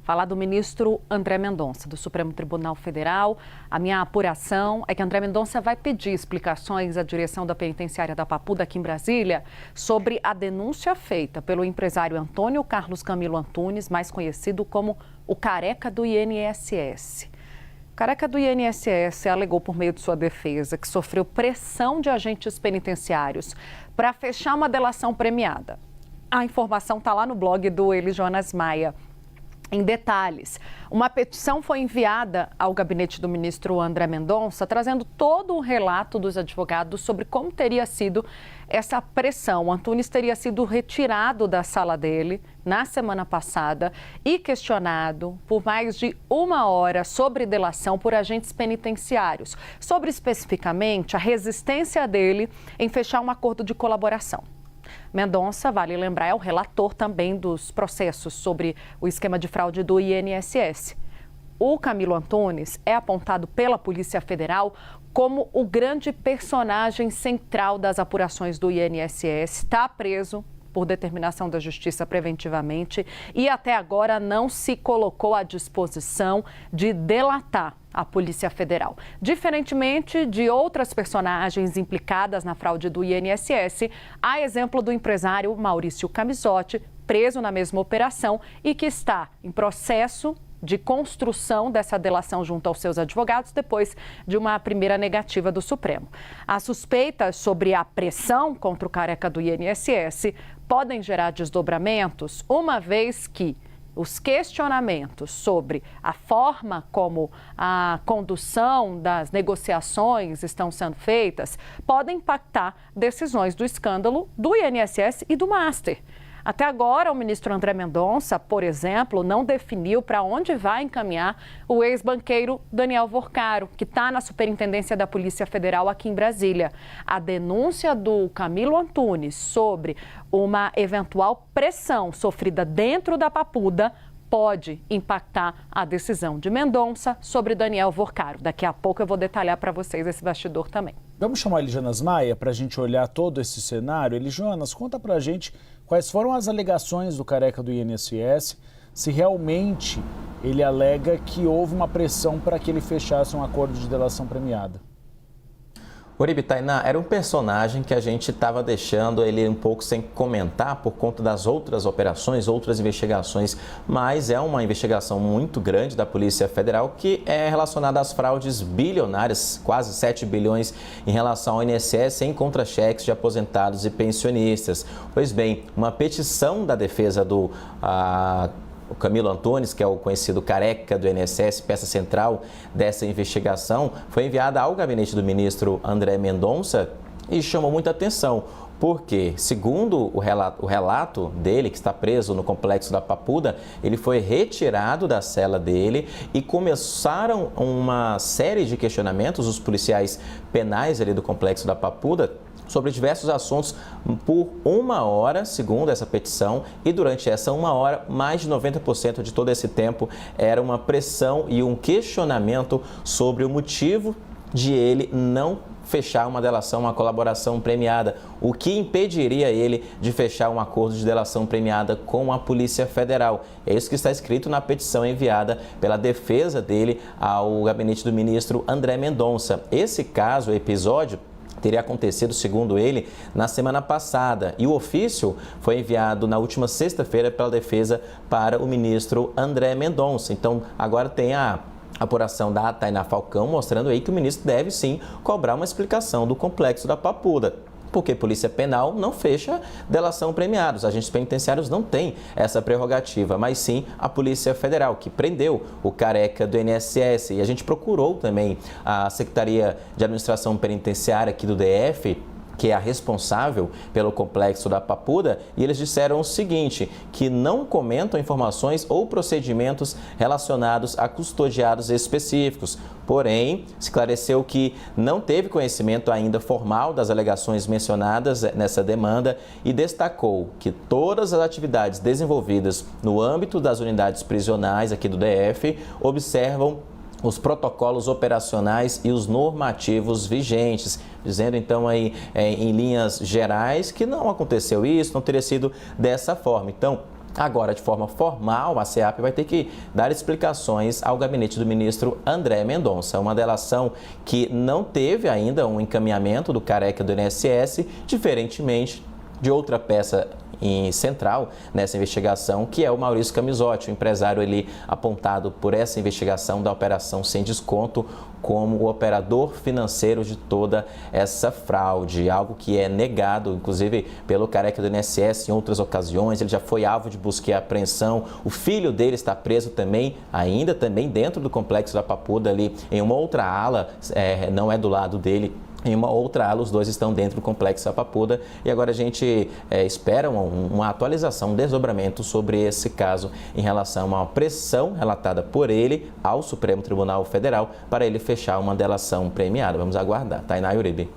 falar do ministro André Mendonça, do Supremo Tribunal Federal. A minha apuração é que André Mendonça vai pedir explicações à direção da penitenciária da Papuda, aqui em Brasília, sobre a denúncia feita pelo empresário Antônio Carlos Camilo Antunes, mais conhecido como o Careca do INSS. O Careca do INSS alegou por meio de sua defesa que sofreu pressão de agentes penitenciários para fechar uma delação premiada. A informação está lá no blog do Eli Jonas Maia. Em detalhes, uma petição foi enviada ao gabinete do ministro André Mendonça, trazendo todo o relato dos advogados sobre como teria sido essa pressão. O Antunes teria sido retirado da sala dele na semana passada e questionado por mais de 1 hora sobre delação por agentes penitenciários, sobre especificamente a resistência dele em fechar um acordo de colaboração. Mendonça, vale lembrar, é o relator também dos processos sobre o esquema de fraude do INSS. O Camilo Antunes é apontado pela Polícia Federal como o grande personagem central das apurações do INSS. Está preso por determinação da Justiça preventivamente e até agora não se colocou à disposição de delatar a Polícia Federal. Diferentemente de outras personagens implicadas na fraude do INSS, a exemplo do empresário Maurício Camisotti, preso na mesma operação e que está em processo de construção dessa delação junto aos seus advogados depois de uma primeira negativa do Supremo. As suspeitas sobre a pressão contra o Careca do INSS podem gerar desdobramentos, uma vez que os questionamentos sobre a forma como a condução das negociações estão sendo feitas podem impactar decisões do escândalo do INSS e do Master. Até agora, o ministro André Mendonça, por exemplo, não definiu para onde vai encaminhar o ex-banqueiro Daniel Vorcaro, que está na Superintendência da Polícia Federal aqui em Brasília. A denúncia do Camilo Antunes sobre uma eventual pressão sofrida dentro da Papuda pode impactar a decisão de Mendonça sobre Daniel Vorcaro. Daqui a pouco eu vou detalhar para vocês esse bastidor também. Vamos chamar Eli Jonas Maia para a gente olhar todo esse cenário. Eli Jonas, conta para a gente quais foram as alegações do Careca do INSS, se realmente ele alega que houve uma pressão para que ele fechasse um acordo de delação premiada. Uribe, Tainá, era um personagem que a gente estava deixando ele um pouco sem comentar por conta das outras operações, outras investigações, mas é uma investigação muito grande da Polícia Federal que é relacionada às fraudes bilionárias, quase 7 bilhões em relação ao INSS em contra-cheques de aposentados e pensionistas. Pois bem, uma petição da defesa do o Camilo Antunes, que é o conhecido Careca do INSS, peça central dessa investigação, foi enviada ao gabinete do ministro André Mendonça e chamou muita atenção, porque, segundo o relato dele, que está preso no complexo da Papuda, ele foi retirado da cela dele e começaram uma série de questionamentos, os policiais penais ali do complexo da Papuda, sobre diversos assuntos por 1 hora, segundo essa petição, e durante essa 1 hora, mais de 90% de todo esse tempo era uma pressão e um questionamento sobre o motivo de ele não fechar uma delação, uma colaboração premiada, o que impediria ele de fechar um acordo de delação premiada com a Polícia Federal. É isso que está escrito na petição enviada pela defesa dele ao gabinete do ministro André Mendonça. Esse caso, o episódio, teria acontecido, segundo ele, na semana passada e o ofício foi enviado na última sexta-feira pela defesa para o ministro André Mendonça. Então, agora tem a apuração da Tainá Falcão mostrando aí que o ministro deve sim cobrar uma explicação do complexo da Papuda. Porque Polícia Penal não fecha delação premiada. Os agentes penitenciários não têm essa prerrogativa, mas sim a Polícia Federal, que prendeu o Careca do INSS. E a gente procurou também a Secretaria de Administração Penitenciária aqui do DF, que é a responsável pelo complexo da Papuda, e eles disseram o seguinte, que não comentam informações ou procedimentos relacionados a custodiados específicos. Porém, esclareceu que não teve conhecimento ainda formal das alegações mencionadas nessa demanda e destacou que todas as atividades desenvolvidas no âmbito das unidades prisionais aqui do DF observam os protocolos operacionais e os normativos vigentes, dizendo então aí em linhas gerais que não aconteceu isso, não teria sido dessa forma. Então, Agora, de forma formal, a SEAP vai ter que dar explicações ao gabinete do ministro André Mendonça. Uma delação que não teve ainda um encaminhamento do Careca do INSS, diferentemente de outra peça central nessa investigação, que é o Maurício Camisotti, o empresário ali apontado por essa investigação da Operação Sem Desconto como o operador financeiro de toda essa fraude, algo que é negado, inclusive, pelo Careca do INSS em outras ocasiões. Ele já foi alvo de busca e apreensão, o filho dele está preso também, ainda também dentro do complexo da Papuda, ali em uma outra ala, não é do lado dele, em uma outra ala, os dois estão dentro do complexo da Papuda, e agora a gente espera uma atualização, um desdobramento sobre esse caso em relação a uma pressão relatada por ele ao Supremo Tribunal Federal para ele fechar uma delação premiada. Vamos aguardar. Tainá e Uribe.